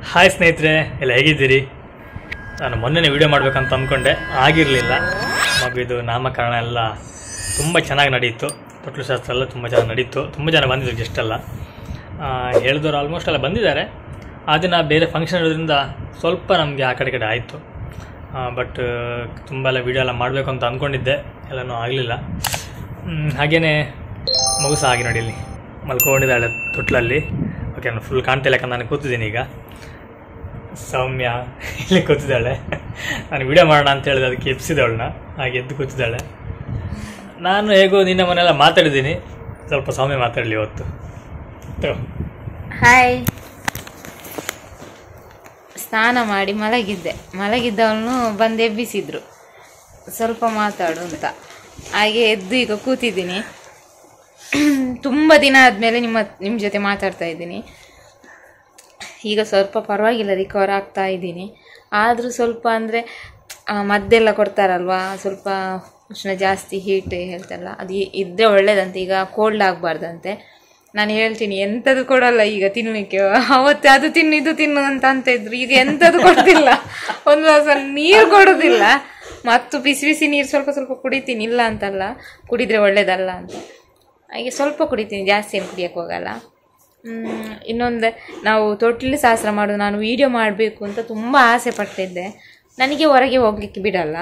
Hi ಸ್ನೇಹಿತರೆ, ಎಲ್ಲ ಹೇಗಿದ್ದೀರಿ? ನಾನು ಮೊನ್ನೆ ವಿಡಿಯೋ ಮಾಡಬೇಕಂತ ಅಂದ್ಕೊಂಡೆ, ಆಗಿರಲಿಲ್ಲ. ಮಗುವಿದು ನಾಮಕರಣ ಎಲ್ಲ ತುಂಬ ಚೆನ್ನಾಗಿ ನಡೀತು. ತೊಟ್ಲು ಶಾಸ್ತ್ರ ಎಲ್ಲ ತುಂಬ ಚೆನ್ನಾಗಿ ನಡೀತು. ತುಂಬ ಜನ ಬಂದಿದ್ರು, ಗೆಸ್ಟೆಲ್ಲ ಹೇಳಿದವರು ಆಲ್ಮೋಸ್ಟ್ ಎಲ್ಲ ಬಂದಿದ್ದಾರೆ. ಆ ದಿನ ಬೇರೆ ಫಂಕ್ಷನ್ ಇರೋದ್ರಿಂದ ಸ್ವಲ್ಪ ನಮಗೆ ಆ ಕಡೆ ಆಯಿತು. ಬಟ್ ತುಂಬ ಎಲ್ಲ ವೀಡಿಯೋ ಎಲ್ಲ ಮಾಡಬೇಕು ಅಂತ ಅಂದ್ಕೊಂಡಿದ್ದೆ, ಎಲ್ಲನೂ ಆಗಲಿಲ್ಲ. ಹಾಗೆಯೇ ಮಗು ಸಹ ಹಾಗೆ ನೋಡಿ, ಇಲ್ಲಿ ಮಲ್ಕೊಂಡಿದ್ದಾಳೆ ತೊಟ್ಲಲ್ಲಿ. ಓಕೆ, ನಾನು ಫುಲ್ ಕಾಣ್ತಿಲ್ಲ, ಯಾಕಂದ್ರೆ ನಾನು ಕೂತಿದ್ದೀನಿ ಈಗ. ಸೌಮ್ಯ ಇಲ್ಲಿ ಕೂತಿದ್ದಾಳೆ. ನಾನು ವಿಡಿಯೋ ಮಾಡೋಣ ಅಂತ ಹೇಳಿದೆ, ಅದಕ್ಕೆ ಎಬ್ಸಿದವಳನ್ನ, ಹಾಗೆ ಎದ್ದು ಕೂತಿದ್ದಾಳೆ. ನಾನು ಹೇಗೋ ನಿನ್ನ ಮನೆಯೆಲ್ಲ ಮಾತಾಡಿದ್ದೀನಿ, ಸ್ವಲ್ಪ ಸೌಮ್ಯ ಮಾತಾಡಲಿ ಇವತ್ತು. ಹಾಯ್. ಸ್ನಾನ ಮಾಡಿ ಮಲಗಿದ್ದವನು ಬಂದು ಎಬ್ಬಿಸಿದ್ರು, ಸ್ವಲ್ಪ ಮಾತಾಡು ಅಂತ. ಹಾಗೆ ಎದ್ದು ಈಗ ಕೂತಿದ್ದೀನಿ. ತುಂಬ ದಿನ ಆದಮೇಲೆ ನಿಮ್ಮ ಜೊತೆ ಮಾತಾಡ್ತಾ ಇದ್ದೀನಿ. ಈಗ ಸ್ವಲ್ಪ ಪರವಾಗಿಲ್ಲ, ರಿಕವರ್ ಆಗ್ತಾ ಇದ್ದೀನಿ. ಆದರೂ ಸ್ವಲ್ಪ ಅಂದರೆ ಮದ್ದೆಲ್ಲ ಕೊಡ್ತಾರಲ್ವಾ, ಸ್ವಲ್ಪ ಉಷ್ಣ ಜಾಸ್ತಿ, ಹೀಟ್ ಹೇಳ್ತಲ್ಲ, ಅದು ಇದ್ದರೆ ಒಳ್ಳೇದಂತೆ. ಈಗ ಕೋಲ್ಡ್ ಆಗಬಾರ್ದಂತೆ. ನಾನು ಹೇಳ್ತೀನಿ, ಎಂಥದ್ದು ಕೊಡೋಲ್ಲ ಈಗ ತಿನ್ನಲಿಕ್ಕೆ. ಅವತ್ತು ಅದು ತಿನ್ನು ಇದು ತಿನ್ನು ಅಂತ ಇದ್ರು, ಈಗ ಎಂಥದ್ದು ಕೊಡೋದಿಲ್ಲ. ಒಂದು ಗ್ಲಾಸ್ ನೀರು ಕೊಡೋದಿಲ್ಲ, ಮತ್ತು ಬಿಸಿ ಬಿಸಿ ನೀರು ಸ್ವಲ್ಪ ಸ್ವಲ್ಪ ಕುಡಿತೀನಿ, ಇಲ್ಲ ಅಂತಲ್ಲ, ಕುಡಿದರೆ ಒಳ್ಳೇದಲ್ಲ ಅಂತ. ಹಾಗೆ ಸ್ವಲ್ಪ ಕುಡಿತೀನಿ, ಜಾಸ್ತಿ ಏನು ಕುಡಿಯೋಕ್ಕೆ ಹೋಗಲ್ಲ. ಇನ್ನೊಂದು, ನಾವು ತೊಟ್ಟಿಲು ಶಾಸ್ತ್ರ ಮಾಡೋದು ನಾನು ವಿಡಿಯೋ ಮಾಡಬೇಕು ಅಂತ ತುಂಬ ಆಸೆ ಪಟ್ಟಿದ್ದೆ. ನನಗೆ ಹೊರಗೆ ಹೋಗ್ಲಿಕ್ಕೆ ಬಿಡಲ್ಲ.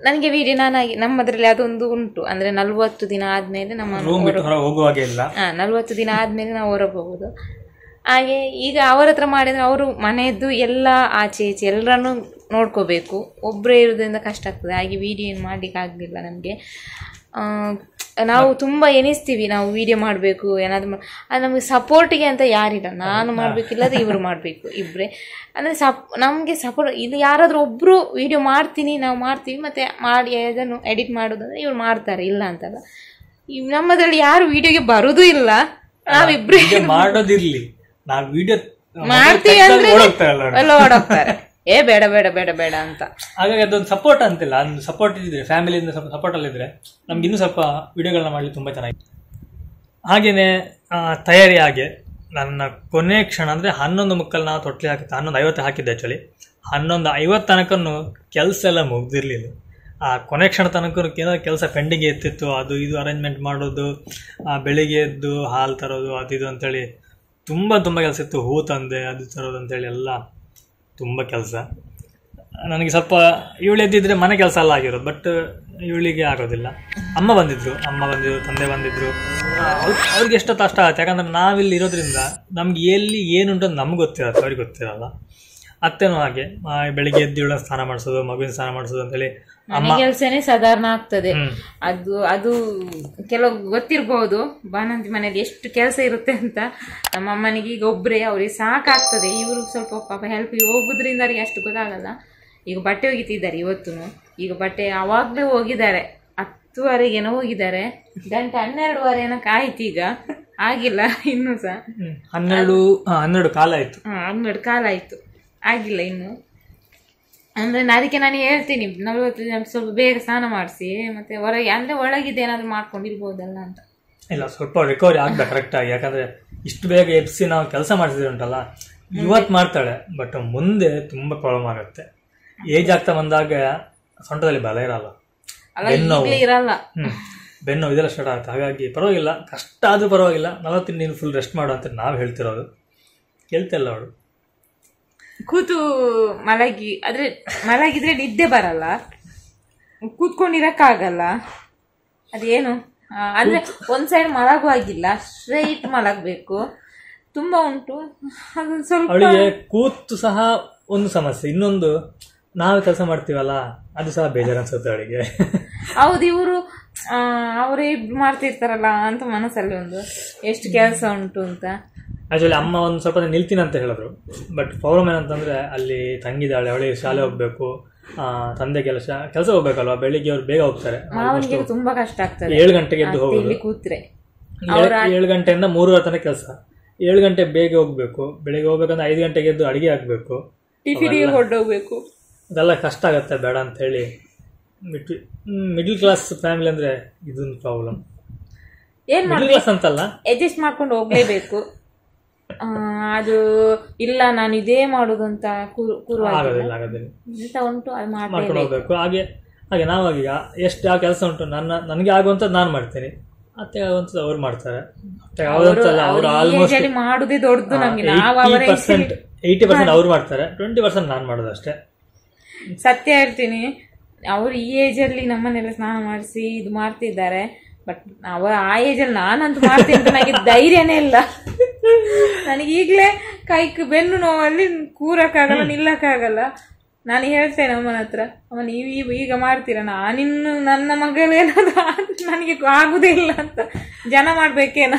ನನಗೆ ವಿಡಿಯೋ ನಮ್ಮದ್ರಲ್ಲಿ ಅದೊಂದು ಉಂಟು, ಅಂದರೆ 40 ದಿನ ಆದಮೇಲೆ ನಮ್ಮ 40 ದಿನ ಆದಮೇಲೆ ನಾವು ಹೊರಗೆ ಹೋಗೋದು. ಹಾಗೆ ಈಗ ಅವರ ಹತ್ರ ಮಾಡಿದರೆ ಅವರು ಮನೆಯದ್ದು ಎಲ್ಲ ಆಚೆ ಈಚೆ ಎಲ್ಲರನ್ನೂ ನೋಡ್ಕೋಬೇಕು. ಒಬ್ಬರೇ ಇರೋದ್ರಿಂದ ಕಷ್ಟ ಆಗ್ತದೆ. ಹಾಗೆ ವಿಡಿಯೋ ಏನು ಮಾಡಲಿಕ್ಕೆ ಆಗಲಿಲ್ಲ ನನಗೆ. ನಾವು ತುಂಬ ಎನಿಸ್ತೀವಿ, ನಾವು ವಿಡಿಯೋ ಮಾಡಬೇಕು ಏನಾದರೂ ಅದು ನಮಗೆ ಸಪೋರ್ಟಿಗೆ ಅಂತ ಯಾರಿಲ್ಲ. ನಾನು ಮಾಡಬೇಕಿಲ್ಲದೆ ಇವರು ಮಾಡಬೇಕು, ಇಬ್ಬರೇ. ಅಂದರೆ ನಮಗೆ ಸಪೋರ್ಟ್ ಇದು ಯಾರಾದರೂ ಒಬ್ಬರು ವಿಡಿಯೋ ನಾವು ಮಾಡ್ತೀವಿ, ಮತ್ತು ಮಾಡಿ ಅದನ್ನು ಎಡಿಟ್ ಮಾಡೋದಂದ್ರೆ ಇವ್ರು ಮಾಡ್ತಾರೆ, ಇಲ್ಲ ಅಂತಲ್ಲ. ನಮ್ಮದ್ರಲ್ಲಿ ಯಾರು ವಿಡಿಯೋಗೆ ಬರೋದು ಇಲ್ಲ. ನಾವಿಬ್ಬರೇ ಮಾಡೋದಿರಲಿ, ನಾವು ವಿಡಿಯೋ ಮಾಡ್ತೀವಿ ಅಂದರೆ ಎಲ್ಲ ಓಡೋಗ್ತಾರೆ, ಏ ಬೇಡ ಬೇಡ ಬೇಡ ಬೇಡ ಅಂತ. ಹಾಗಾಗಿ ಅದೊಂದು ಸಪೋರ್ಟ್ ಅಂತಿಲ್ಲ, ಒಂದು ಸಪೋರ್ಟ್ ಇದ್ದಿದ್ರೆ, ಫ್ಯಾಮಿಲಿಯಿಂದ ಸ್ವಲ್ಪ ಸಪೋರ್ಟಲ್ಲಿದ್ದರೆ ನಮ್ಗೆ ಇನ್ನೂ ಸ್ವಲ್ಪ ವಿಡಿಯೋಗಳನ್ನ ಮಾಡಲಿಕ್ಕೆ ತುಂಬ ಚೆನ್ನಾಗಿತ್ತು. ಹಾಗೆಯೇ ತಯಾರಿ ಹಾಗೆ ನನ್ನ ಕೊನೆ ಕ್ಷಣ ಅಂದರೆ 11:15 ನಾವು ತೊಟ್ಲಿ ಹಾಕಿತ್ತು. 11:50 ಹಾಕಿದ್ದೆ ಆ್ಯಕ್ಚುಲಿ. 11:50 ತನಕನೂ ಕೆಲಸ ಎಲ್ಲ ಮುಗ್ದಿರಲಿಲ್ಲ. ಆ ಕೊನೆ ಕ್ಷಣ ತನಕ ಏನಾದ್ರು ಕೆಲಸ ಪೆಂಡಿಂಗ್ ಎತ್ತಿತ್ತು. ಅದು ಇದು ಅರೇಂಜ್ಮೆಂಟ್ ಮಾಡೋದು, ಬೆಳಿಗ್ಗೆ ಎದ್ದು ಹಾಲು ತರೋದು, ಅದು ಇದು ಅಂತೇಳಿ ತುಂಬ ಕೆಲಸ ಇತ್ತು. ಹೂ ತಂದೆ ಅದು ತರೋದು ಅಂತೇಳಿ ಎಲ್ಲ ತುಂಬ ಕೆಲಸ. ನನಗೆ ಸ್ವಲ್ಪ ಇವಳು ಎದ್ದಿದ್ರೆ ಮನೆ ಕೆಲಸ ಎಲ್ಲ ಆಗಿರೋದು, ಬಟ್ ಇವಳಿಗೆ ಆಗೋದಿಲ್ಲ. ಅಮ್ಮ ಬಂದಿದ್ರು, ತಂದೆ ಬಂದಿದ್ರು. ಅವ್ರಿಗೆ ಎಷ್ಟೊತ್ತು ಅಷ್ಟ ಆಗುತ್ತೆ, ಯಾಕಂದ್ರೆ ನಾವಿಲ್ಲಿ ಇರೋದ್ರಿಂದ ನಮ್ಗೆ ಎಲ್ಲಿ ಏನುಂಟು ಅಂತ ನಮ್ಗೆ ಗೊತ್ತಿರತ್ತೆ, ಅವ್ರಿಗೆ ಗೊತ್ತಿರಲ್ಲ. ಅತ್ತೆನೂ ಹಾಗೆ ಬೆಳಿಗ್ಗೆ ಎದ್ದು ಇವಳ ಸ್ನಾನ ಮಾಡಿಸೋದು, ಮಗುವಿನ ಸ್ನಾನ ಮಾಡಿಸೋದು ಅಂತೇಳಿ ಕೆಲಸನೇ ಸಾಧಾರಣ ಆಗ್ತದೆ. ಅದು ಕೆಲವು ಗೊತ್ತಿರ್ಬೋದು, ಬಾಣಂತಿ ಮನೇಲಿ ಎಷ್ಟು ಕೆಲಸ ಇರುತ್ತೆ ಅಂತ. ನಮ್ಮ ಅಮ್ಮನಿಗೆ ಈಗ ಒಬ್ಬರೇ, ಅವ್ರಿಗೆ ಸಾಕಾಗ್ತದೆ. ಇವರು ಸ್ವಲ್ಪ ಪಾಪ ಹೆಲ್ಪಿಗೆ ಹೋಗೋದ್ರಿಂದ ಅವ್ರಿಗೆ ಅಷ್ಟು ಗೊತ್ತಾಗಲ್ಲ. ಈಗ ಬಟ್ಟೆ ಒಗಿತಿದ್ದಾರೆ ಇವತ್ತು. ಈಗ ಬಟ್ಟೆ ಆವಾಗಲೇ ಹೋಗಿದ್ದಾರೆ, 10:00 ಹೋಗಿದ್ದಾರೆ. ಗಂಟೆ 12:15 ಆಯ್ತು, ಈಗ ಆಗಿಲ್ಲ ಇನ್ನೂ ಸಹ. 12 ಕಾಲ ಆಯ್ತು. 12 ಕಾಲ ಆಯ್ತು, ಆಗಿಲ್ಲ ಇನ್ನು. ಅಂದರೆ ಅದಕ್ಕೆ ನಾನು ಹೇಳ್ತೀನಿ, 40 ದಿನ ಸ್ವಲ್ಪ ಬೇಗ ಸ್ನಾನ ಮಾಡಿಸಿ, ಮತ್ತೆ ಹೊರಗೆ ಅಂದರೆ ಒಳಗಿದ್ದು ಏನಾದರೂ ಮಾಡ್ಕೊಂಡಿರ್ಬೋದಲ್ಲ ಅಂತ. ಇಲ್ಲ, ಸ್ವಲ್ಪ ರಿಕವರಿ ಆಗ್ಬೇಕು ಕರೆಕ್ಟಾಗಿ. ಯಾಕಂದರೆ ಇಷ್ಟು ಬೇಗ ಎಬ್ಸಿ ನಾವು ಕೆಲಸ ಮಾಡಿಸಿದ್ವಿ ಉಂಟಲ್ಲ, ಇವತ್ತು ಮಾಡ್ತಾಳೆ, ಬಟ್ ಮುಂದೆ ತುಂಬ ಪ್ರಾಬ್ಲಮ್ ಆಗುತ್ತೆ. ಏಜ್ ಆಗ್ತಾ ಬಂದಾಗ ಸೊಂಟದಲ್ಲಿ ಬಲ ಇರಲ್ಲ, ಬೆನ್ನು ಇದೆಲ್ಲ ಸ್ಟಾರ್ಟ್ ಆಗುತ್ತೆ. ಹಾಗಾಗಿ ಪರವಾಗಿಲ್ಲ, ಕಷ್ಟ ಆದರೂ ಪರವಾಗಿಲ್ಲ, 40 ನೀನು ಫುಲ್ ರೆಸ್ಟ್ ಮಾಡು ಅಂತ ನಾವು ಹೇಳ್ತಿರೋದು. ಕೇಳ್ತಿಲ್ಲ ಅವಳು. ಕೂತು ಮಲಗಿದ್ರೆ ನಿದ್ದೆ ಬರಲ್ಲ, ಕೂತ್ಕೊಂಡಿರಕ್ಕಾಗಲ್ಲ. ಅದೇನು ಅಂದ್ರೆ ಒಂದ್ ಸೈಡ್ ಮಲಗುವಾಗಿಲ್ಲ, ಸ್ಟ್ರೈಟ್ ಮಲಗಬೇಕು. ತುಂಬಾ ಉಂಟು ಅದು. ಸ್ವಲ್ಪ ಅವಳಿಗೆ ಕೂತು ಸಹ ಒಂದು ಸಮಸ್ಯೆ, ಇನ್ನೊಂದು ನಾವು ಕೆಲಸ ಮಾಡ್ತೀವಲ್ಲ, ಅದು ಸಹ ಬೇಜಾರು ಅನ್ಸುತ್ತೆ ಅವಳಿಗೆ. ಹೌದು, ಇವರು ಅವರೇ ಮಾಡ್ತಿರ್ತಾರಲ್ಲ ಅಂತ ಮನಸ್ಸಲ್ಲಿ ಒಂದು ಎಷ್ಟು ಕೆಲಸ ಉಂಟು ಅಂತ. ಆಕ್ಚುಲಿ ಅಮ್ಮ ಒಂದು ಸ್ವಲ್ಪ ನಿಲ್ತೀನಿ ಅಂತ ಹೇಳಿದ್ರು, ಬಟ್ ಪ್ರಾಬ್ಲಮ್ ಏನಂತಂದ್ರೆ ಅಲ್ಲಿ ತಂಗಿದಾಳೆ, ಅವಳಿಗೆ ಶಾಲೆ ಹೋಗ್ಬೇಕು, ತಂದೆ ಕೆಲಸ ಹೋಗ್ಬೇಕಲ್ವಾ. ಬೆಳಿಗ್ಗೆ ಅವ್ರು ಬೇಗ ಹೋಗ್ತಾರೆ, ತುಂಬಾ ಕಷ್ಟ ಆಗ್ತದೆ. 7 ಗಂಟೆಗೆ ಎದ್ದು ಹೋಗೋದು, ಕೂತ್ರೆ 7 ಗಂಟೆಯಿಂದ 3 ತನಕ ಕೆಲಸ. 7 ಗಂಟೆ ಬೇಗ ಹೋಗ್ಬೇಕು, ಬೆಳಿಗ್ಗೆ ಹೋಗ್ಬೇಕಂದ್ರೆ 5 ಗಂಟೆಗೆ ಎದ್ದು ಅಡಿಗೆ ಹಾಕ್ಬೇಕು, ಟಿಫಿನ್ ಹೊರಡೋಗ್ಬೇಕು. ಅದೆಲ್ಲ ಕಷ್ಟ ಆಗತ್ತೆ, ಬೇಡ ಅಂತ ಹೇಳಿ ಬಿಟ್ಟು. ಮಿಡ್ಲ್ ಕ್ಲಾಸ್ ಫ್ಯಾಮಿಲಿ ಅಂದ್ರೆ ಇದೊಂದು ಪ್ರಾಬ್ಲಮ್. ಏನ್ ಮಿಡ್ಲ್ ಕ್ಲಾಸ್ ಅಂತಲ್ಲ, ಅಡ್ಜಸ್ಟ್ ಮಾಡ್ಕೊಂಡು ಹೋಗ್ಲೇಬೇಕು. ಅದು ಇಲ್ಲ ನಾನು ಇದೇ ಮಾಡುದು ಅಂತ ಆಗೋದಿಲ್ಲ ಎಂತ ಉಂಟು ಅದು ಮಾಡ್ಕೊಂಡು ಹೋಗ್ಬೇಕು. ಹಾಗೆ ಹಾಗೆ ನಾವಾಗೀಗ ಎಷ್ಟು ಯಾವ ಕೆಲಸ ಉಂಟು ನನಗೆ ಆಗುವಂಥದ್ದು ನಾನು ಮಾಡ್ತೇನೆ, ಅತ್ತೆ ಆಗುವಂಥದ್ದು ಅವ್ರು ಮಾಡ್ತಾರೆ. ಅವರು ಆಲ್ಮೋಸ್ಟ್ ಮಾಡುದೇ ದೊಡ್ಡದು ನಮ್ಗೆ. 80% ಅವ್ರು ಮಾಡ್ತಾರೆ, 20% ನಾನು ಮಾಡೋದು ಅಷ್ಟೇ. ಸತ್ಯ ಹೇಳ್ತೀನಿ, ಅವರು ಈ ಏಜ್ ಅಲ್ಲಿ ನಮ್ಮನ್ನೆಲ್ಲ ಸ್ನಾನ ಮಾಡಿಸಿ ಇದು ಮಾಡ್ತಿದ್ದಾರೆ. ಬಟ್ ಆ ಏಜ್ ಅಲ್ಲಿ ನಾನಂತೂ ಮಾಡ್ತೀನಿ ಅಂತ ನನಗೆ ಧೈರ್ಯನೇ ಇಲ್ಲ. ನನಗೆ ಈಗಲೇ ಕೈക്ക് ಬೆನ್ನು ನೋವಲ್ಲಿ ಕೂರಕ್ಕಾಗಲ್ಲ, ನಿಲ್ಲಕ್ಕಾಗಲ್ಲ. ನಾನು ಹೇಳ್ತೇನೆ ಅಮ್ಮನ ಹತ್ರ, ಅಮ್ಮ ನೀವು ಈಗ ಮಾಡ್ತೀರಾ, ನಾನಿನ್ನು ನನ್ನ ಮಗಳೇನಾದ್ರು ನನಗೆ ಆಗುದೇ ಇಲ್ಲ ಅಂತ ಜನ ಮಾಡ್ಬೇಕೇನ.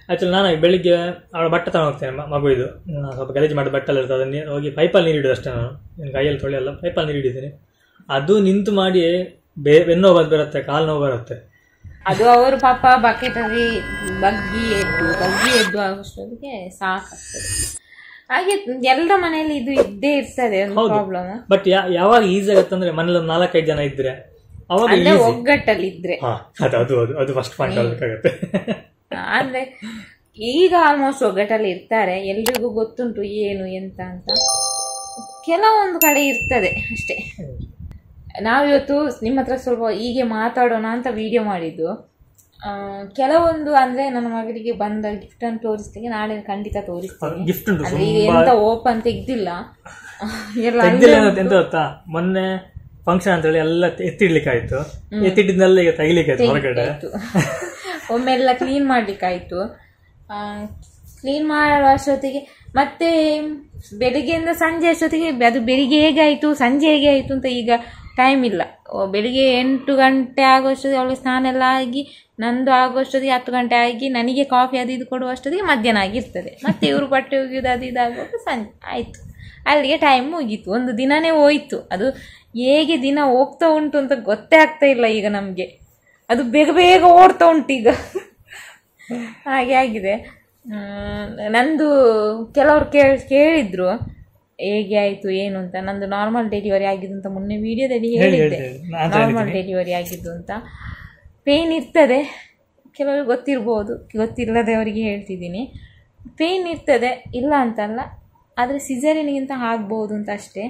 ಆಕ್ಚುಲಿ ನಾನು ಬೆಳಿಗ್ಗೆ ಅವಳ ಬಟ್ಟೆ ತಗೊಂಡು ಹೋಗ್ತೇನೆ, ಮಗುವಿದು ಸ್ವಲ್ಪ ಗಲೀಜು ಮಾಡಿ ಬಟ್ಟೆಲ್ಲ ಇರ್ತದೆ, ಅದನ್ನ ಹೋಗಿ ಪೈಪಲ್ಲಿ ನೀರು ಇಡೋದು ಅಷ್ಟೇ. ನಾನು ಕೈಯಲ್ಲಿ ತೊಳೆಯಲ್ಲ, ಪೈಪಲ್ಲಿ ನೀರು ಇಡಿದ್ದೀನಿ. ಅದು ನಿಂತು ಮಾಡಿ ಬೆನ್ನು ನೋವು ಬರುತ್ತೆ, ಕಾಲು ನೋವು ಬರುತ್ತೆ. ಅದು ಅವರು ಪಾಪ ಬಕೆಟ್ ಅಲ್ಲಿ ಬಗ್ಗಿ ಎದ್ದು ಆಗೋಷ್ಟೊತ್ತಿಗೆ ಸಾಕಾಗ್ತದೆ. ಹಾಗೆ ಎಲ್ಲರ ಮನೆಯಲ್ಲಿ ಇದು ಇದ್ದೇ ಇರ್ತದೆ ಒಂದು ಪ್ರಾಬ್ಲಮ್. ಬಟ್ ಯಾವಾಗ ಈಸಿ ಆಗುತ್ತಂದ್ರೆ ಮನೇಲಿ 4-5 ಜನ ಇದ್ರೆ ಅವಾಗ ಒಗ್ಗಟ್ಟಲ್ಲಿ ಇದ್ರೆ ಅದು ಫಸ್ಟ್ ಪಾಯಿಂಟ್ ಆಗಬೇಕಾಗತ್ತೆ. ಅಂದ್ರೆ ಈಗ ಆಲ್ಮೋಸ್ಟ್ ಒಗ್ಗಟ್ಟಲ್ಲಿ ಇರ್ತಾರೆ, ಎಲ್ರಿಗೂ ಗೊತ್ತುಂಟು ಏನು ಎಂತ ಅಂತ. ಕೆಲವೊಂದು ಕಡೆ ಇರ್ತದೆ ಅಷ್ಟೇ. ನಾವಿವತ್ತು ನಿಮ್ಮ ಹತ್ರ ಸ್ವಲ್ಪ ಹೀಗೆ ಮಾತಾಡೋಣ ಅಂತ ವಿಡಿಯೋ ಮಾಡಿದ್ದು. ಕೆಲವೊಂದು ಅಂದ್ರೆ ನನ್ನ ಮಗಳಿಗೆ ಬಂದ ಗಿಫ್ಟ್ ಅನ್ನು ತೋರಿಸ್ಲಿಕ್ಕೆ ನಾಳೆ ಖಂಡಿತ ತೋರಿಸ್ತೀನಿ. ಈಗ ಎಂತ ಓಪನ್ ತೆಗ್ದಿಲ್ಲ, ಎಂತ ಗೊತ್ತಾ, ಮೊನ್ನೆ ಫಂಕ್ಷನ್ ಅಂತ ಹೇಳಿ ಎಲ್ಲ ಎತ್ತಿಡ್ಲಿಕ್ಕೆ ಆಯ್ತು, ಎತ್ತಿಟ್ಟಿದ್ನೆಲ್ಲ ಈಗ ತೆಗಿಲಿಕ್ಕೆ ಹೊರಗಡೆ ಒಮ್ಮೆಲ್ಲ ಕ್ಲೀನ್ ಮಾಡ್ಲಿಕ್ಕಾಯ್ತು. ಕ್ಲೀನ್ ಮಾಡುವ ಅಷ್ಟೊತ್ತಿಗೆ ಮತ್ತೆ ಬೆಳಿಗ್ಗೆಯಿಂದ ಸಂಜೆ ಅಷ್ಟೊತ್ತಿಗೆ ಅದು ಬೆಳಿಗ್ಗೆ ಹೇಗೆ ಆಯ್ತು ಸಂಜೆ ಹೇಗೆ ಆಯ್ತು ಅಂತ ಈಗ ಟೈಮ್ ಇಲ್ಲ. ಬೆಳಿಗ್ಗೆ 8 ಗಂಟೆ ಆಗೋಷ್ಟೊತ್ತಿಗೆ ಅವಳಿಗೆ ಸ್ನಾನ ಎಲ್ಲ ಆಗಿ, ನಂದು ಆಗೋಷ್ಟೊತ್ತಿಗೆ 10 ಗಂಟೆ ಆಗಿ, ನನಗೆ ಕಾಫಿ ಅದು ಇದು ಕೊಡುವಷ್ಟೊತ್ತಿಗೆ ಮಧ್ಯಾಹ್ನ ಆಗಿರ್ತದೆ. ಮತ್ತೆ ಇವರು ಬಟ್ಟೆ ಒಗೆಯೋದು ಅದು ಇದಾಗುವಾಗ ಸಂಜೆ ಆಯ್ತು, ಅಲ್ಲಿಗೆ ಟೈಮ್ ಮುಗೀತು, ಒಂದು ದಿನನೇ ಹೋಯ್ತು. ಅದು ಹೇಗೆ ದಿನ ಹೋಗ್ತಾ ಉಂಟು ಅಂತ ಗೊತ್ತೇ ಆಗ್ತಾ ಇಲ್ಲ ಈಗ ನಮಗೆ. ಅದು ಬೇಗ ಬೇಗ ಓಡ್ತಾ ಉಂಟು ಈಗ, ಹಾಗೆ ಆಗಿದೆ. ನಂದು ಕೆಲವರು ಕೇಳಿದ್ರು ಹೇಗೆ ಆಯ್ತು ಏನು ಅಂತ. ನಂದು ನಾರ್ಮಲ್ ಡೆಲಿವರಿ ಆಗಿದ್ದು ಅಂತ ಮೊನ್ನೆ ವಿಡಿಯೋದಲ್ಲಿ ಹೇಳಿದ್ದೆ, ನಾರ್ಮಲ್ ಡೆಲಿವರಿ ಆಗಿದ್ದು ಅಂತ. ಪೇಯ್ನ್ ಇರ್ತದೆ, ಕೆಲವರು ಗೊತ್ತಿರ್ಬೋದು, ಗೊತ್ತಿಲ್ಲದವರಿಗೆ ಹೇಳ್ತಿದ್ದೀನಿ. ಪೇಯ್ನ್ ಇರ್ತದೆ, ಇಲ್ಲ ಅಂತಲ್ಲ, ಆದರೆ ಸಿಸೇರಿಯನ್ಗಿಂತ ಆಗ್ಬೋದು ಅಂತ ಅಷ್ಟೇ.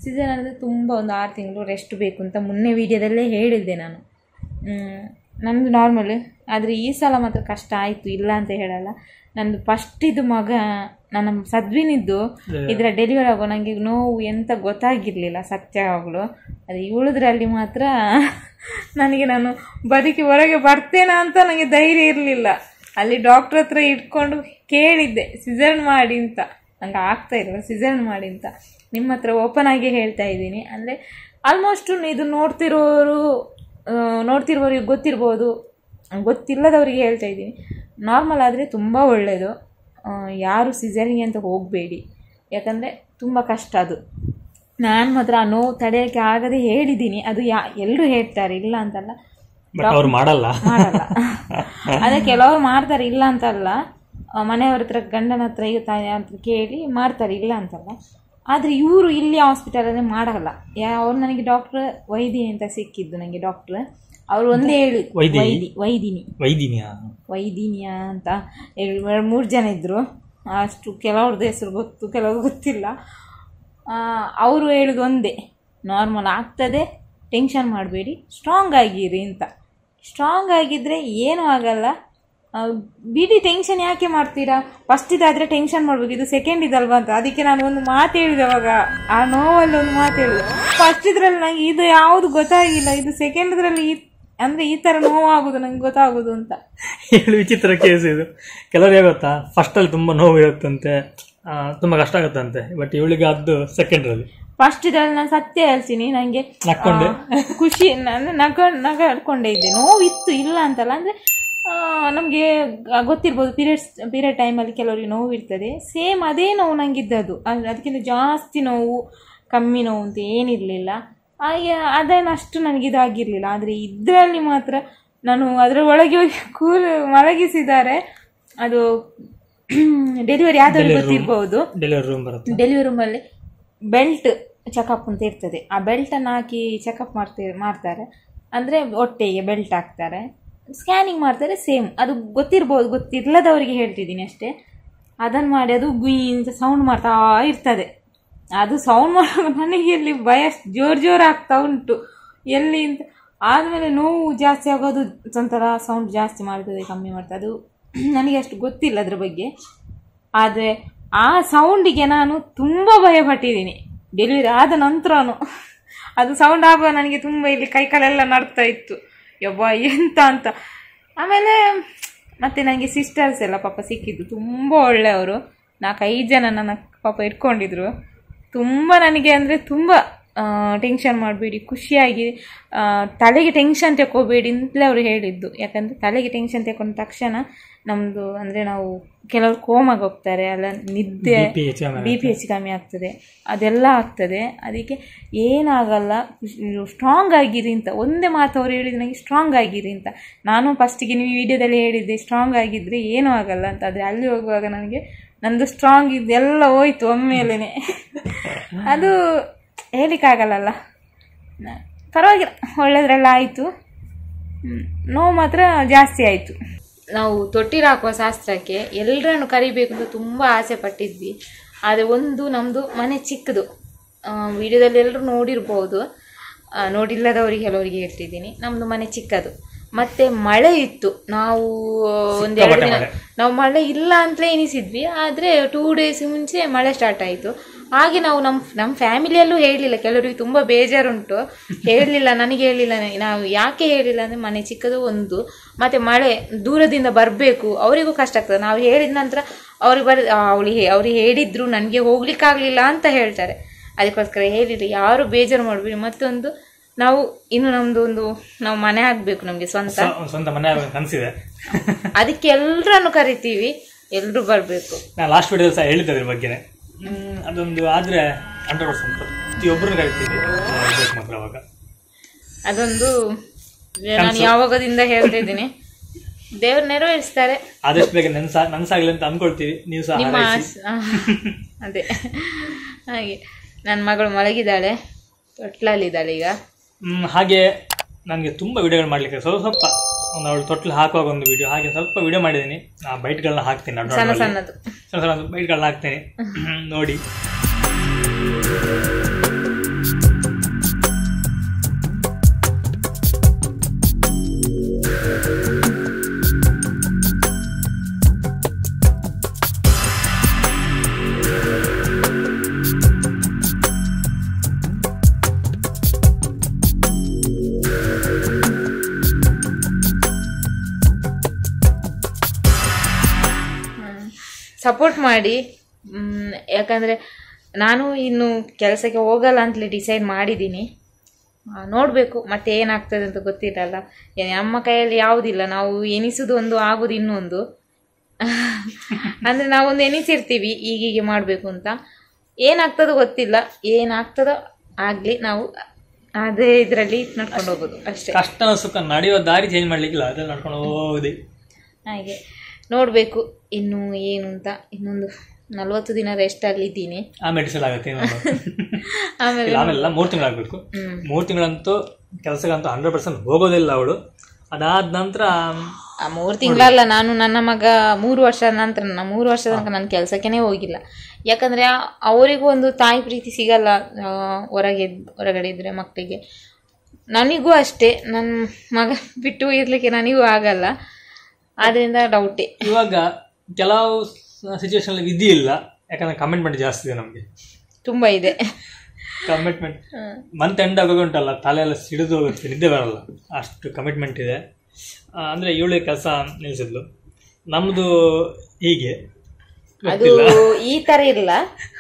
ಸಿಸೇರಿಯನ್ ಅಂದರೆ ತುಂಬ ಒಂದು 6 ತಿಂಗಳು ರೆಸ್ಟ್ ಬೇಕು ಅಂತ ಮೊನ್ನೆ ವಿಡಿಯೋದಲ್ಲೇ ಹೇಳಿದ್ದೆ ನಾನು. ನಂದು ನಾರ್ಮಲ್, ಆದರೆ ಈ ಸಲ ಮಾತ್ರ ಕಷ್ಟ ಆಯಿತು, ಇಲ್ಲ ಅಂತ ಹೇಳಲ್ಲ. ನಂದು ಫಸ್ಟಿದು ಮಗ, ನನ್ನ ಸದ್ವಿನಿದ್ದು ಇದರ ಡೆಲಿವರಿ ಆಗೋ ನನಗೆ ನೋವು ಎಂತ ಗೊತ್ತಾಗಿರಲಿಲ್ಲ ಸತ್ಯವಾಗಲು. ಅದು ಇವಳದ್ರಲ್ಲಿ ಮಾತ್ರ ನನಗೆ ನಾನು ಬದುಕಿ ಹೊರಗೆ ಬರ್ತೇನಾ ಅಂತ ನನಗೆ ಧೈರ್ಯ ಇರಲಿಲ್ಲ. ಅಲ್ಲಿ ಡಾಕ್ಟ್ರ್ ಹತ್ರ ಇಟ್ಕೊಂಡು ಕೇಳಿದ್ದೆ ಸಿಸೇರಿಯನ್ ಮಾಡಿ ಅಂತ. ನಂಗೆ ಆಗ್ತಾ ಇಲ್ಲ ಸಿಸೇರಿಯನ್ ಮಾಡಿ ಅಂತ. ನಿಮ್ಮ ಹತ್ರ ಓಪನ್ ಆಗಿ ಹೇಳ್ತಾ ಇದ್ದೀನಿ. ಅಂದರೆ ಆಲ್ಮೋಸ್ಟ್ ಇದು ನೋಡ್ತಿರುವವರಿಗೆ ಗೊತ್ತಿರ್ಬೋದು, ಗೊತ್ತಿಲ್ಲದವರಿಗೆ ಹೇಳ್ತಾ ಇದ್ದೀನಿ. ನಾರ್ಮಲ್ ಆದರೆ ತುಂಬ ಒಳ್ಳೆಯದು. ಯಾರು ಸಿಸೇರಿಯನ್ ಅಂತ ಹೋಗಬೇಡಿ, ಯಾಕಂದರೆ ತುಂಬ ಕಷ್ಟ ಅದು. ನಾನು ಮಾತ್ರ ಆ ನೋವು ತಡೆಯೋಕ್ಕೆ ಆಗದೆ ಹೇಳಿದ್ದೀನಿ. ಅದು ಎಲ್ಲರೂ ಹೇಳ್ತಾರೆ, ಇಲ್ಲ ಅಂತಲ್ಲ, ಮಾಡಲ್ಲ. ಅದೇ ಕೆಲವರು ಮಾಡ್ತಾರೆ, ಇಲ್ಲ ಅಂತಲ್ಲ. ಮನೆಯವ್ರ ಹತ್ರ, ಗಂಡನ ಹತ್ರ, ಈಗ ತಾಯಿ ಹತ್ರ ಕೇಳಿ ಮಾಡ್ತಾರೆ, ಇಲ್ಲ ಅಂತಲ್ಲ. ಆದರೆ ಇವರು ಇಲ್ಲಿ ಹಾಸ್ಪಿಟಲಲ್ಲಿ ಮಾಡಲ್ಲ. ಅವ್ರು ನನಗೆ ಡಾಕ್ಟ್ರ್ ವೈದಿನಿ ಅಂತ ಸಿಕ್ಕಿದ್ದು, ನನಗೆ ಡಾಕ್ಟ್ರ್ ಅವರು ಒಂದೇ ಹೇಳಿ ವೈದಿನಿಯಾ ಅಂತ 2-3 ಜನ ಇದ್ದರು. ಅಷ್ಟು ಕೆಲವ್ರದ್ದು ಹೆಸರು ಗೊತ್ತು, ಕೆಲವ್ರು ಗೊತ್ತಿಲ್ಲ. ಅವರು ಹೇಳೋದು ಒಂದೇ, ನಾರ್ಮಲ್ ಆಗ್ತದೆ, ಟೆನ್ಷನ್ ಮಾಡಬೇಡಿ, ಸ್ಟ್ರಾಂಗ್ ಆಗಿರಿ ಅಂತ. ಸ್ಟ್ರಾಂಗ್ ಆಗಿದ್ದರೆ ಏನೂ ಆಗಲ್ಲ, ಬಿಡಿ, ಟೆನ್ಷನ್ ಯಾಕೆ ಮಾಡ್ತೀರಾ? ಫಸ್ಟ್ ಇದಾದರೆ ಟೆನ್ಷನ್ ಮಾಡಬೇಕು, ಇದು ಸೆಕೆಂಡ್ ಇದಲ್ವಾ ಅಂತ. ಅದಕ್ಕೆ ನಾನು ಒಂದು ಮಾತು ಹೇಳಿದೆ ಅವಾಗ, ಆ ನೋವಲ್ಲಿ ಒಂದು ಮಾತು ಹೇಳಿದೆ. ಫಸ್ಟ್ ಇದ್ರಲ್ಲಿ ನನಗೆ ಇದು ಯಾವುದು ಗೊತ್ತಾಗಿಲ್ಲ, ಇದು ಸೆಕೆಂಡ್ದ್ರಲ್ಲಿ ಅಂದರೆ ಈ ಥರ ನೋವಾಗೋದು ನಂಗೆ ಗೊತ್ತಾಗೋದು ಅಂತ ಹೇಳಿ. ವಿಚಿತ್ರ ಕೇಸ್ ಇದು. ಕೆಲವರಿಗೆ ಗೊತ್ತಾ, ಫಸ್ಟಲ್ಲಿ ತುಂಬ ನೋವು ಇರುತ್ತಂತೆ, ತುಂಬ ಕಷ್ಟ ಆಗುತ್ತಂತೆ. ಬಟ್ ಇವಳಿಗೆ ಅದು ಸೆಕೆಂಡ್ರಲ್ಲಿ. ಫಸ್ಟ್ ಇದ್ರಲ್ಲಿ ನಾನು ಸತ್ಯ ಹೇಳ್ತೀನಿ, ನನಗೆ ಖುಷಿ, ನಾನು ನಗಾಡ್ಕೊಂಡೇ ಇದ್ದೆ. ನೋವು ಇತ್ತು, ಇಲ್ಲ ಅಂತಲ್ಲ. ಅಂದರೆ ನಮಗೆ ಗೊತ್ತಿರ್ಬೋದು, ಪೀರಿಯಡ್ ಟೈಮಲ್ಲಿ ಕೆಲವರಿಗೆ ನೋವು ಇರ್ತದೆ. ಸೇಮ್ ಅದೇ ನೋವು ನನಗಿದ್ದದು, ಅದಕ್ಕಿಂತ ಜಾಸ್ತಿ ನೋವು, ಕಮ್ಮಿ ನೋವು ಅಂತ ಏನಿರಲಿಲ್ಲ. ಹಾಗೆ ಅದೇನು ಅಷ್ಟು ನನಗಿದಾಗಿರಲಿಲ್ಲ. ಆದರೆ ಇದರಲ್ಲಿ ಮಾತ್ರ ನಾನು ಅದರ ಒಳಗೆ ಹೋಗಿ ಮಲಗಿಸಿದ್ದಾರೆ. ಅದು ಡೆಲಿವರಿ ಆದವರಿಗೆ ಗೊತ್ತಿರ್ಬೋದು, ಡೆಲಿವರಿ ರೂಮಲ್ಲಿ ಬೆಲ್ಟ್ ಚೆಕಪ್ ಅಂತ ಇರ್ತದೆ. ಆ ಬೆಲ್ಟನ್ನು ಹಾಕಿ ಚೆಕಪ್ ಮಾಡ್ತಾರೆ. ಅಂದರೆ ಹೊಟ್ಟೆಗೆ ಬೆಲ್ಟ್ ಹಾಕ್ತಾರೆ, ಸ್ಕ್ಯಾನಿಂಗ್ ಮಾಡ್ತಾರೆ. ಸೇಮ್ ಅದು ಗೊತ್ತಿರ್ಬೋದು, ಗೊತ್ತಿಲ್ಲದವರಿಗೆ ಹೇಳ್ತಿದ್ದೀನಿ ಅಷ್ಟೇ. ಅದನ್ನು ಮಾಡಿ ಅದು ಗುಯ್ ಅಂತ ಸೌಂಡ್ ಮಾಡ್ತಾ ಇರ್ತದೆ. ಅದು ಸೌಂಡ್ ಮಾಡುವಾಗ ನನಗೆ ಎಲ್ಲಿ ಭಯ ಜೋರು ಆಗ್ತಾ ಉಂಟು ಎಲ್ಲಿ ಅಂತ. ಆದಮೇಲೆ ನೋವು ಜಾಸ್ತಿ ಆಗೋದು, ಒಂಥರ ಸೌಂಡ್ ಜಾಸ್ತಿ ಮಾಡ್ತದೆ ಕಮ್ಮಿ ಮಾಡ್ತದೆ, ಅದು ನನಗೆ ಅಷ್ಟು ಗೊತ್ತಿಲ್ಲ ಅದ್ರ ಬಗ್ಗೆ. ಆದರೆ ಆ ಸೌಂಡಿಗೆ ನಾನು ತುಂಬ ಭಯಪಟ್ಟಿದ್ದೀನಿ ಡೆಲಿವರಿ ಆದ ನಂತರನೂ. ಅದು ಸೌಂಡ್ ಆಗುವ ನನಗೆ ತುಂಬ ಇಲ್ಲಿ ಕೈಕಾಲೆಲ್ಲ ನಡ್ತಾ ಇತ್ತು, ಯವ್ವ ಎಂತ ಅಂತ. ಆಮೇಲೆ ಮತ್ತೆ ನನಗೆ ಸಿಸ್ಟರ್ಸ್ ಎಲ್ಲ ಪಾಪ ಸಿಕ್ಕಿದ್ದು, ತುಂಬ ಒಳ್ಳೆಯವರು. 4-5 ಜನ ನನ್ನ ಪಾಪ ಇಟ್ಕೊಂಡಿದ್ರು. ತುಂಬ ನನಗೆ ಅಂದರೆ ತುಂಬ ಟೆನ್ಷನ್ ಮಾಡಬೇಡಿ, ಖುಷಿಯಾಗಿ ತಲೆಗೆ ಟೆನ್ಷನ್ ತಗೋಬೇಡಿ ಅಂತಲೇ ಅವರು ಹೇಳಿದ್ದು. ಯಾಕಂದರೆ ತಲೆಗೆ ಟೆನ್ಷನ್ ತಗೊಂಡ ತಕ್ಷಣ ನಮ್ಮದು ಅಂದರೆ ನಾವು ಕೆಲವರು ಕೋಮಾಗಿ ಹೋಗ್ತಾರೆ ಅಲ್ಲ, ನಿದ್ದೆ BP ಹೆಚ್ಚು ಕಮ್ಮಿ ಆಗ್ತದೆ, ಅದೆಲ್ಲ ಆಗ್ತದೆ. ಅದಕ್ಕೆ ಏನಾಗಲ್ಲ, ಸ್ಟ್ರಾಂಗ್ ಆಗಿರಿ ಅಂತ ಒಂದೇ ಮಾತು ಅವ್ರು ಹೇಳಿದ್ರು ನನಗೆ, ಸ್ಟ್ರಾಂಗ್ ಆಗಿರಿ ಅಂತ. ನಾನು ಫಸ್ಟಿಗೆ ನೀವು ವಿಡಿಯೋದಲ್ಲಿ ಹೇಳಿದ್ದೆ ಸ್ಟ್ರಾಂಗ್ ಆಗಿದ್ದರೆ ಏನೂ ಆಗಲ್ಲ ಅಂತ. ಆದರೆ ಅಲ್ಲಿ ಹೋಗುವಾಗ ನನಗೆ ನಂದು ಸ್ಟ್ರಾಂಗ್ ಇದೆಲ್ಲ ಹೋಯ್ತು ಒಮ್ಮೆಲೇ. ಅದು ಹೇಳಿಕ್ಕಾಗಲ್ಲಲ್ಲ. ಪರವಾಗಿಲ್ಲ, ಒಳ್ಳೆದ್ರೆಲ್ಲ ಆಯಿತು. ನೋವು ಮಾತ್ರ ಜಾಸ್ತಿ ಆಯಿತು. ನಾವು ತೊಟ್ಟಿಲು ಹಾಕುವ ಶಾಸ್ತ್ರಕ್ಕೆ ಎಲ್ಲರನ್ನು ಕರಿಬೇಕು ಅಂತ ತುಂಬ ಆಸೆ ಪಟ್ಟಿದ್ವಿ. ಆದರೆ ಒಂದು ನಮ್ಮದು ಮನೆ ಚಿಕ್ಕದು, ವಿಡಿಯೋದಲ್ಲಿ ಎಲ್ಲರೂ ನೋಡಿರ್ಬೋದು, ನೋಡಿಲ್ಲದವರಿಗೆ ಕೆಲವರಿಗೆ ಹೇಳ್ತಿದ್ದೀನಿ. ನಮ್ಮದು ಮನೆ ಚಿಕ್ಕದು, ಮತ್ತು ಮಳೆ ಇತ್ತು. ನಾವು ಒಂದೆರಡು ದಿನ ನಾವು ಮಳೆ ಇಲ್ಲ ಅಂತಲೇ ಎನಿಸಿದ್ವಿ. ಆದರೆ 2 ಡೇಸ್ ಮುಂಚೆ ಮಳೆ ಸ್ಟಾರ್ಟ್ ಆಯಿತು. ಹಾಗೆ ನಾವು ನಮ್ಮ ಫ್ಯಾಮಿಲಿಯಲ್ಲೂ ಹೇಳಲಿಲ್ಲ. ಕೆಲವರಿಗೆ ತುಂಬ ಬೇಜಾರುಂಟು, ಹೇಳಲಿಲ್ಲ, ನನಗೆ ಹೇಳಿಲ್ಲ. ನಾವು ಯಾಕೆ ಹೇಳಿಲ್ಲ ಅಂದರೆ ಮನೆ ಚಿಕ್ಕದು ಒಂದು, ಮತ್ತು ಮಳೆ ದೂರದಿಂದ ಬರಬೇಕು, ಅವರಿಗೂ ಕಷ್ಟ ಆಗ್ತದೆ. ನಾವು ಹೇಳಿದ ನಂತರ ಅವ್ರಿಗೆ ಅವ್ರು ಹೇಳಿದ್ರು ನನಗೆ ಹೋಗ್ಲಿಕ್ಕಾಗಲಿಲ್ಲ ಅಂತ ಹೇಳ್ತಾರೆ. ಅದಕ್ಕೋಸ್ಕರ ಹೇಳಿಲ್ಲ, ಯಾರು ಬೇಜಾರು ಮಾಡಬೇಡಿ. ಮತ್ತೊಂದು ನಾವು ಇನ್ನು ನಾವು ಮನೆ ಆಗಬೇಕು, ನಮಗೆ ಸ್ವಂತ ಮನೆ ಕನಸಿದೆ. ಅದಕ್ಕೆ ಎಲ್ಲರನ್ನು ಕರಿತೀವಿ, ಎಲ್ಲರೂ ಬರಬೇಕು. ನಾನು ಲಾಸ್ಟ್ ವಿಡಿಯೋ ಸಹ ಹೇಳಿದ್ದೆ ಅದ್ರ ಬಗ್ಗೆ. ಅದೊಂದು ಆದರೆ 100% ಪ್ರತಿಯೊಬ್ಬರನ್ನು ಕರಿತೀವಿ ಮಾತ್ರ. ಅವಾಗ ಅದೊಂದು ನಾನು ಯಾವಾಗದಿಂದ ಹೇಳ್ತಾ ಇದ್ದೀನಿ, ದೇವ್ರು ನೆರವೇರಿಸ್ತಾರೆ. ಆದಷ್ಟು ಬೇಗ ನನ್ಸಾಗ್ಲಿ ಅಂತ ಅನ್ಕೊಳ್ತೀವಿ. ನೀವು ಸಹ ನಿಮ್ಮ ಅದೇ ಹಾಗೆ. ನನ್ನ ಮಗಳು ಮಲಗಿದ್ದಾಳೆ, ತೊಟ್ಲಲ್ಲಿದ್ದಾಳೆ ಈಗ. ಹಾಗೆ ನನಗೆ ತುಂಬ ವಿಡಿಯೋಗಳು ಮಾಡಲಿಕ್ಕೆ ಸ್ವಲ್ಪ ಒಂದು ಅವಳು ತೊಟ್ಲು ಹಾಕುವಾಗ ಒಂದು ವಿಡಿಯೋ ಹಾಗೆ ಸ್ವಲ್ಪ ವಿಡಿಯೋ ಮಾಡಿದ್ದೀನಿ. ಆ ಬೈಟ್ಗಳನ್ನ ಹಾಕ್ತೀನಿ, ಸಣ್ಣ ಸಣ್ಣ ಬೈಟ್ಗಳನ್ನ ಹಾಕ್ತೀನಿ, ನೋಡಿ. ಸಪೋರ್ಟ್ ಮಾಡಿ. ಯಾಕಂದರೆ ನಾನು ಇನ್ನು ಕೆಲಸಕ್ಕೆ ಹೋಗಲ್ಲ ಅಂತಲೇ ಡಿಸೈಡ್ ಮಾಡಿದ್ದೀನಿ. ನೋಡಬೇಕು ಮತ್ತೆ ಏನಾಗ್ತದೆ ಅಂತ ಗೊತ್ತಿಲ್ಲಲ್ಲ. ನಮ್ಮ ಕೈಯಲ್ಲಿ ಯಾವುದಿಲ್ಲ, ನಾವು ಎನಿಸೋದು ಒಂದು, ಆಗೋದು ಇನ್ನೊಂದು. ಅಂದರೆ ನಾವೊಂದು ಎನಿಸಿರ್ತೀವಿ ಈಗೀಗೆ ಮಾಡಬೇಕು ಅಂತ, ಏನಾಗ್ತದೋ ಗೊತ್ತಿಲ್ಲ. ಏನಾಗ್ತದೋ ಆಗಲಿ, ನಾವು ಅದೇ ಇದರಲ್ಲಿ ನಡ್ಕೊಂಡು ಹೋಗೋದು ಅಷ್ಟೇ. ಕಷ್ಟ ಸುಖ ನಡೆಯೋ ದಾರಿ ಚೇಂಜ್ ಮಾಡಲಿಕ್ಕಿಲ್ಲ, ಅದ್ರಲ್ಲಿ ನಡ್ಕೊಂಡು ಹೋಗೋದೇ. ಹಾಗೆ ನೋಡಬೇಕು ಇನ್ನು ಏನು ಅಂತ. ಇನ್ನೊಂದು 40 ದಿನ ರೆಸ್ಟ್ ಅಲ್ಲಿದ್ದೀನಿ, ಆಮೇಲೆ ಡಿಸೈಡ್ ಆಗುತ್ತೆ. ಆಮೇಲೆ 3 ತಿಂಗಳಾಗಬೇಕು. 3 ತಿಂಗಳಂತೂ ಕೆಲಸಕ್ಕಂತೂ 100% ಹೋಗೋದಿಲ್ಲ ಅವಳು. ಅದಾದ ನಂತರ 3 ತಿಂಗಳಲ್ಲ, ನಾನು ನನ್ನ ಮಗ 3 ವರ್ಷದ ನಂತರ 3 ವರ್ಷದ ತನಕ ನಾನು ಕೆಲಸಕ್ಕೇ ಹೋಗಿಲ್ಲ. ಯಾಕಂದರೆ ಅವರಿಗೂ ಒಂದು ತಾಯಿ ಪ್ರೀತಿ ಸಿಗಲ್ಲ ಹೊರಗಡೆ ಇದ್ದರೆ ಮಕ್ಕಳಿಗೆ. ನನಗೂ ಅಷ್ಟೇ, ನನ್ನ ಮಗ ಬಿಟ್ಟು ಇರಲಿಕ್ಕೆ ನನಗೂ ಆಗಲ್ಲ. ಆದ್ದರಿಂದ ಡೌಟೇ. ಇವಾಗ ಕೆಲವು ಸಿಚುವೇಶನ್ ವಿಧಿ ಇಲ್ಲ, ಯಾಕಂದ್ರೆ ಕಮಿಟ್ಮೆಂಟ್ ಜಾಸ್ತಿ ಇದೆ, ನಮಗೆ ತುಂಬ ಇದೆ ಕಮಿಟ್ಮೆಂಟ್. ಮಂತ್ ಎಂಡ್ ಆಗೋಗ ಉಂಟಲ್ಲ, ತಲೆ ಎಲ್ಲ ಸಿಡಿದು ಹೋಗುತ್ತೆ, ನಿದ್ದೆ ಬರಲ್ಲ, ಅಷ್ಟು ಕಮಿಟ್ಮೆಂಟ್ ಇದೆ. ಅಂದರೆ ಇವಳಿಗೆ ಕೆಲಸ ನಿಲ್ಲಿಸಿದ್ಲು, ನಮ್ಮದು ಹೀಗೆ ಅದು ಈ ಥರ ಇಲ್ಲ,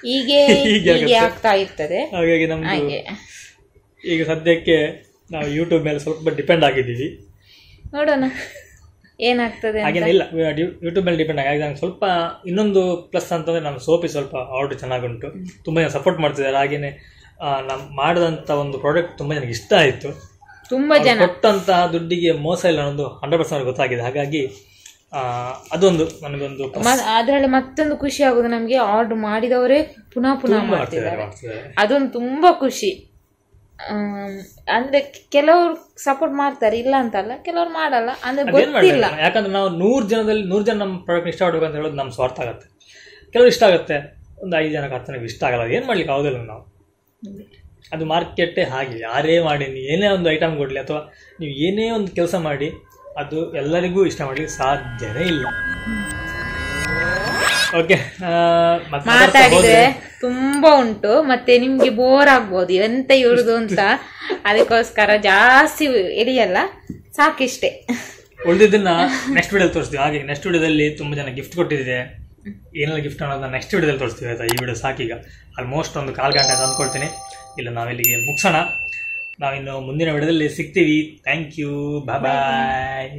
ಹೀಗೆ ಆಗ್ತಾ ಇರ್ತದೆ. ಹಾಗಾಗಿ ನಮ್ಮದು ಈಗ ಸದ್ಯಕ್ಕೆ ನಾವು ಯೂಟ್ಯೂಬ್ ಮೇಲೆ ಸ್ವಲ್ಪ ಡಿಪೆಂಡ್ ಆಗಿದ್ದೀವಿ. ನೋಡೋಣ ಏನಾಗ್ತದೆ. ಹಾಗೇನಿಲ್ಲ, ಯೂಟ್ಯೂಬ್ ಮೇಲೆ ಡಿಪೆಂಡ್ ಆಗಿ ನಂಗೆ ಸ್ವಲ್ಪ ಇನ್ನೊಂದು ಪ್ಲಸ್ ಅಂತಂದರೆ ನಮ್ಮ ಸೋಪಿ ಸ್ವಲ್ಪ ಆರ್ಡರ್ ಚೆನ್ನಾಗುಂಟು, ತುಂಬ ಜನ ಸಪೋರ್ಟ್ ಮಾಡ್ತಿದ್ದಾರೆ. ಹಾಗೆಯೇ ನಮ್ಮ ಮಾಡಿದಂಥ ಒಂದು ಪ್ರಾಡಕ್ಟ್ ತುಂಬ ಜನಕ್ಕೆ ಇಷ್ಟ ಆಯಿತು. ತುಂಬ ಜನ ಕೊಟ್ಟಂಥ ದುಡ್ಡಿಗೆ ಮೋಸ ಇಲ್ಲ ಅನ್ನೋದು 100% ಗೊತ್ತಾಗಿದೆ. ಹಾಗಾಗಿ ಅದೊಂದು ನನಗೊಂದು ಅದರಲ್ಲಿ ಮತ್ತೊಂದು ಖುಷಿ ಆಗೋದು, ನಮಗೆ ಆರ್ಡರ್ ಮಾಡಿದವರೇ ಪುನಃ ಮಾಡ್ತಿದ್ದಾರೆ. ಅದೊಂದು ತುಂಬ ಖುಷಿ. ಅಂದ್ರೆ ಕೆಲವರು ಸಪೋರ್ಟ್ ಮಾಡ್ತಾರೆ, ಇಲ್ಲ ಅಂತಲ್ಲ, ಕೆಲವರು ಮಾಡಲ್ಲ, ಅಂದ್ರೆ ಗೊತ್ತಿಲ್ಲ. ಯಾಕಂದ್ರೆ ನಾವು 100 ಜನದಲ್ಲಿ 100 ಜನ ನಮ್ಮ ಪ್ರಾಡಕ್ಟ್ ಇಷ್ಟಪಡ್ಬೇಕು ಅಂತ ಹೇಳೋದು ನಮ್ಮ ಸ್ವಾರ್ಥ ಆಗುತ್ತೆ. ಕೆಲವು ಇಷ್ಟ ಆಗುತ್ತೆ, ಒಂದು 5 ಜನಕ್ಕೆ 10 ಜನಕ್ಕೆ ಇಷ್ಟ ಆಗಲ್ಲ, ಏನು ಮಾಡ್ಲಿಕ್ಕೆ ಆಗೋದಿಲ್ಲ ನಾವು. ಅದು ಮಾರ್ಕೆಟೇ ಹಾಗೆ, ಯಾರೇ ಮಾಡಿ ನೀವು ಏನೇ ಒಂದು ಐಟಮ್ ಕೊಡಲಿ ಅಥವಾ ನೀವು ಏನೇ ಒಂದು ಕೆಲಸ ಮಾಡಿ ಅದು ಎಲ್ಲರಿಗೂ ಇಷ್ಟ ಮಾಡಲಿಕ್ಕೆ ಸಾಧ್ಯನೇ ಇಲ್ಲ. ಓಕೆ, ಮಾತಾಡಿದ್ರೆ ತುಂಬಾ ಉಂಟು, ಮತ್ತೆ ನಿಮ್ಗೆ ಬೋರ್ ಆಗ್ಬೋದು ಎಂತ ಇವ್ರದು ಅಂತ, ಅದಕ್ಕೋಸ್ಕರ ಜಾಸ್ತಿ ಎಳಿಯಲ್ಲ, ಸಾಕಿಷ್ಟೇ. ಉಳಿದಿದ್ದನ್ನ ನೆಕ್ಸ್ಟ್ ವಿಡಿಯೋದಲ್ಲಿ ತೋರಿಸ್ತೀವಿ. ಹಾಗೆ ನೆಕ್ಸ್ಟ್ ವಿಡಿಯೋದಲ್ಲಿ ತುಂಬ ಜನ ಗಿಫ್ಟ್ ಕೊಟ್ಟಿದೆ, ಏನೆಲ್ಲ ಗಿಫ್ಟ್ ಅನ್ನೋದನ್ನ ನೆಕ್ಸ್ಟ್ ವಿಡಿಯೋದಲ್ಲಿ ತೋರಿಸ್ತೀವಿ ಆಯ್ತಾ. ಈ ವಿಡಿಯೋ ಸಾಕೀಗ ಆಲ್ಮೋಸ್ಟ್ ಒಂದು 1/4 ಗಂಟೆ ಅಂದ್ಕೊಳ್ತೀನಿ. ಇಲ್ಲ, ನಾವಿಲ್ಲಿಗೆ ಮುಗಿಸೋಣ. ನಾವಿನ್ನು ಮುಂದಿನ ವಿಡಿಯೋದಲ್ಲಿ ಸಿಗ್ತೀವಿ. Thank you, bye.